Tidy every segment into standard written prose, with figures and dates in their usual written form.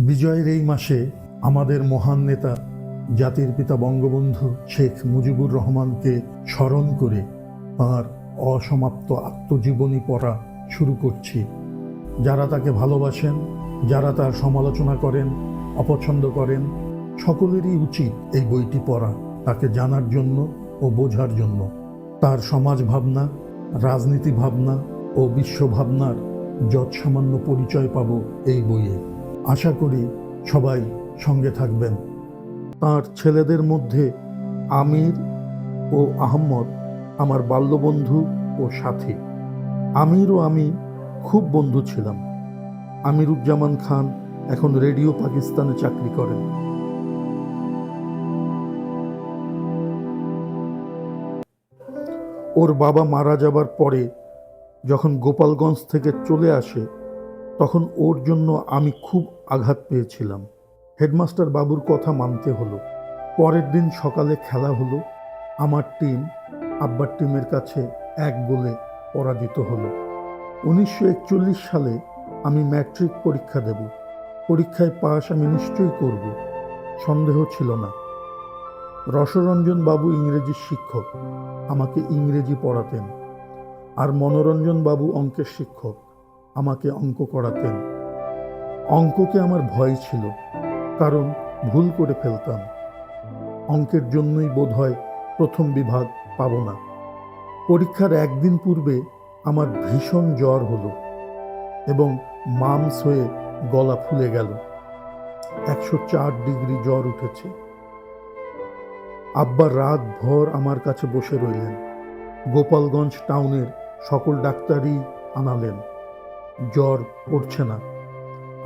বিজয়ের এই মাসে আমাদের মহান নেতা জাতির পিতা বঙ্গবন্ধু শেখ মুজিবুর রহমানকে স্মরণ করে তাঁর অসমাপ্ত আত্মজীবনী পড়া শুরু করছি। যারা তাকে ভালোবাসেন, যারা তার সমালোচনা করেন, অপছন্দ করেন, সকলেরই উচিত এই বইটি পড়া, তাকে জানার জন্য ও বোঝার জন্য। তার সমাজ ভাবনা, রাজনীতি ভাবনা ও বিশ্ব ভাবনার যৎসামান্য পরিচয় পাব এই বইয়ে। আশা করি সবাই সঙ্গে থাকবেন। তাঁর ছেলেদের মধ্যে আমির ও আহম্মদ আমার বাল্যবন্ধু ও সাথী। আমির ও আমি খুব বন্ধু ছিলাম। আমিরুজ্জামান খান এখন রেডিও পাকিস্তানে চাকরি করেন। ওর বাবা মারা যাবার পরে যখন গোপালগঞ্জ থেকে চলে আসে, তখন ওর জন্য আমি খুব আঘাত পেয়েছিলাম। হেডমাস্টার বাবুর কথা মানতে হলো। পরের দিন সকালে খেলা হলো। আমার টিম আব্বার টিমের কাছে 1 গোলে পরাজিত হলো। 1941 সালে আমি ম্যাট্রিক পরীক্ষা দেব। পরীক্ষায় পাশ আমি নিশ্চয়ই করব, সন্দেহ ছিল না। রসরঞ্জন বাবু ইংরেজির শিক্ষক, আমাকে ইংরেজি পড়াতেন। আর মনোরঞ্জন বাবু অঙ্কের শিক্ষক, আমাকে অঙ্ক করাতেন। অঙ্ককে আমার ভয় ছিল, কারণ ভুল করে ফেলতাম। অঙ্কের জন্যই বোধহয় প্রথম বিভাগ পাব না। পরীক্ষার একদিন পূর্বে আমার ভীষণ জ্বর হলো এবং মামস হয়ে গলা ফুলে গেল। 104 ডিগ্রি জ্বর উঠেছে। আব্বা রাত ভর আমার কাছে বসে রইলেন। গোপালগঞ্জ টাউনের সকল ডাক্তারই আনালেন, জ্বর পড়ছে না।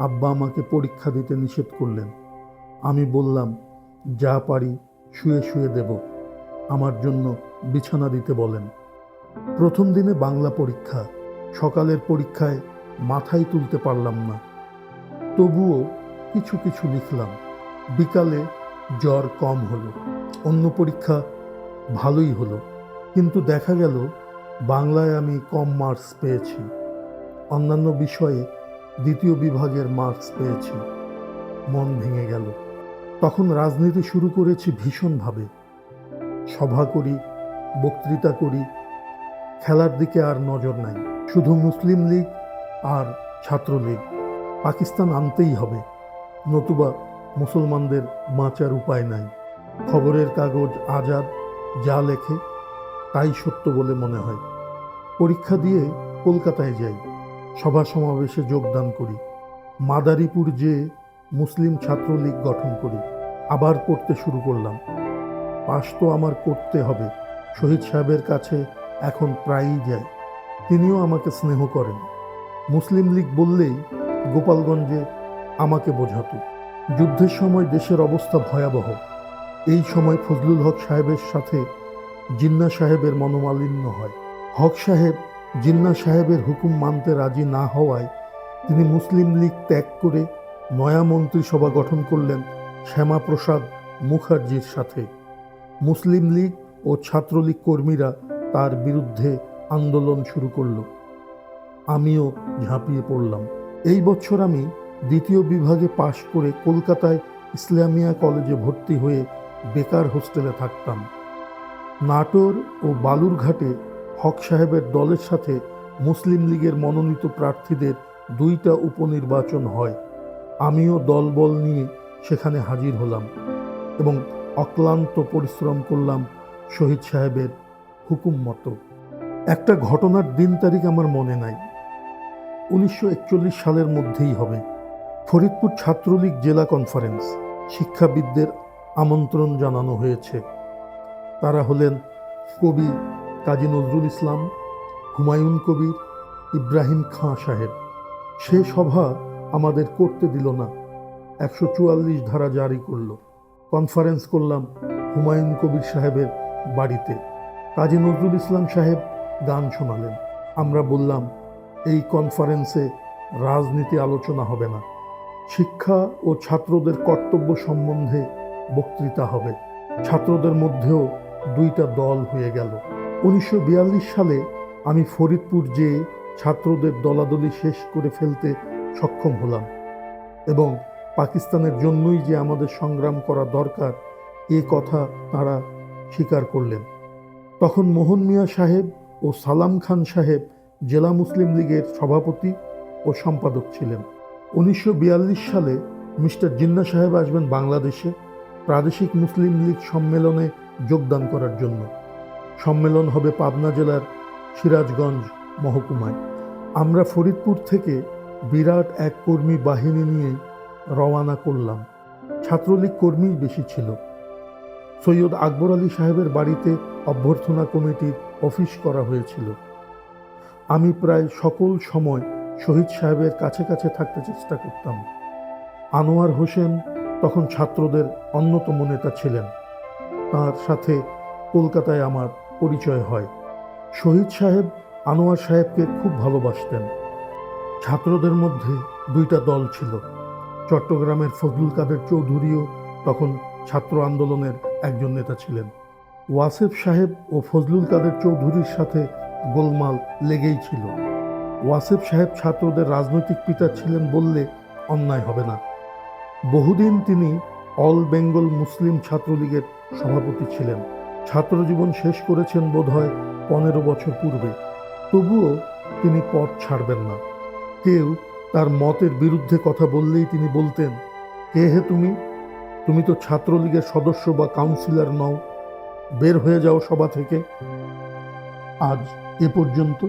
আব্বা আমাকে পরীক্ষা দিতে নিষেধ করলেন। আমি বললাম, যা পারি শুয়ে শুয়ে দেব, আমার জন্য বিছানা দিতে বলেন। প্রথম দিনে বাংলা পরীক্ষা। সকালের পরীক্ষায় মাথাই তুলতে পারলাম না, তবুও কিছু কিছু লিখলাম। বিকালে জ্বর কম হলো। অন্য পরীক্ষা ভালোই হলো, কিন্তু দেখা গেল বাংলায় আমি কম মার্কস পেয়েছি। অন্যান্য বিষয়ে দ্বিতীয় বিভাগের মার্কস পেয়েছি। মন ভেঙে গেল। তখন রাজনীতি শুরু করেছি ভীষণভাবে। সভা করি, বক্তৃতা করি। খেলার দিকে আর নজর নাই। শুধু মুসলিম লীগ আর ছাত্রলীগ। পাকিস্তান আনতেই হবে, নতুবা মুসলমানদের বাঁচার উপায় নাই। খবরের কাগজ আজাদ যা লেখে তাই সত্য বলে মনে হয়। পরীক্ষা দিয়ে কলকাতায় যাই, সভা সমাবেশে যোগদান করি। মাদারীপুর যেয়ে মুসলিম ছাত্রলীগ গঠন করি। আবার পড়তে শুরু করলাম। পাশ তো আমার করতে হবে। শহীদ সাহেবের কাছে এখন প্রায়ই যাই, তিনিও আমাকে স্নেহ করেন। মুসলিম লীগ বললেই গোপালগঞ্জে আমাকে বোঝাতো। যুদ্ধের সময় দেশের অবস্থা ভয়াবহ। এই সময় ফজলুল হক সাহেবের সাথে জিন্না সাহেবের মনোমালিন্য হয়। হক সাহেব জিন্না সাহেবের হুকুম মানতে রাজি না হওয়ায় তিনি মুসলিম লীগ ত্যাগ করে নয়া মন্ত্রিসভা গঠন করলেন শ্যামাপ্রসাদ মুখার্জির সাথে। মুসলিম লীগ ও ছাত্রলীগ কর্মীরা তার বিরুদ্ধে আন্দোলন শুরু করল। আমিও ঝাঁপিয়ে পড়লাম। এই বছর আমি দ্বিতীয় বিভাগে পাশ করে কলকাতায় ইসলামিয়া কলেজে ভর্তি হয়ে বেকার হোস্টেলে থাকতাম। নাটোর ও বালুরঘাটে হক সাহেবের দলের সাথে মুসলিম লীগের মনোনীত প্রার্থীদের 2টা উপনির্বাচন হয়। আমিও দলবল নিয়ে সেখানে হাজির হলাম এবং অক্লান্ত পরিশ্রম করলাম শহীদ সাহেবের হুকুম মতো। একটা ঘটনার দিন তারিখ আমার মনে নাই, 1941 সালের মধ্যেই হবে। ফরিদপুর ছাত্রলীগ জেলা কনফারেন্স। শিক্ষাবিদদের আমন্ত্রণ জানানো হয়েছে। তারা হলেন কবি কাজী নজরুল ইসলাম, হুমায়ুন কবির, ইব্রাহিম খাঁ সাহেব। সে সভা আমাদের করতে দিল না। 144 ধারা জারি করল। কনফারেন্স করলাম হুমায়ুন কবির সাহেবের বাড়িতে। কাজী নজরুল ইসলাম সাহেব গান শোনালেন। আমরা বললাম, এই কনফারেন্সে রাজনীতি আলোচনা হবে না, শিক্ষা ও ছাত্রদের কর্তব্য সম্বন্ধে বক্তৃতা হবে। ছাত্রদের মধ্যেও দুইটা দল হয়ে গেল। 1942 সালে আমি ফরিদপুর যেয়ে ছাত্রদের দলাদলি শেষ করে ফেলতে সক্ষম হলাম এবং পাকিস্তানের জন্যই যে আমাদের সংগ্রাম করা দরকার এ কথা তারা স্বীকার করলেন। তখন মোহন মিয়া সাহেব ও সালাম খান সাহেব জেলা মুসলিম লীগের সভাপতি ও সম্পাদক ছিলেন। 1942 সালে মিস্টার জিন্না সাহেব আসবেন বাংলাদেশে প্রাদেশিক মুসলিম লীগ সম্মেলনে যোগদান করার জন্য। সম্মেলন হবে পাবনা জেলার সিরাজগঞ্জ মহকুমায়। আমরা ফরিদপুর থেকে বিরাট এক কর্মী বাহিনী নিয়ে রওয়ানা করলাম। ছাত্রলীগ কর্মী বেশি ছিল। সৈয়দ আকবর আলী সাহেবের বাড়িতে অভ্যর্থনা কমিটির অফিস করা হয়েছিল। আমি প্রায় সকল সময় শহীদ সাহেবের কাছে কাছে থাকতে চেষ্টা করতাম। আনোয়ার হোসেন তখন ছাত্রদের অন্যতম নেতা ছিলেন। তার সাথে কলকাতায় আমার পরিচয় হয়। শহীদ সাহেব আনোয়ার সাহেবকে খুব ভালোবাসতেন। ছাত্রদের মধ্যে দুইটা দল ছিল। চট্টগ্রামের ফজলুল কাদের চৌধুরীও তখন ছাত্র আন্দোলনের একজন নেতা ছিলেন। ওয়াসেফ সাহেব ও ফজলুল কাদের চৌধুরীর সাথে গোলমাল লেগেই ছিল। ওয়াসেফ সাহেব ছাত্রদের রাজনৈতিক পিতা ছিলেন বললে অন্যায় হবে না। বহুদিন তিনি অল বেঙ্গল মুসলিম ছাত্রলীগের সভাপতি ছিলেন। ছাত্রজীবন শেষ করেছেন বোধহয় 15 বছর পূর্বে। তবুও তিনি পথ ছাড়বেন না। কেউ তার মতের বিরুদ্ধে কথা বললেই তিনি বলতেন, কে হে তুমি? তুমি তো ছাত্রলীগের সদস্য বা কাউন্সিলর নও, বের হয়ে যাও সভা থেকে। আজ এ পর্যন্ত।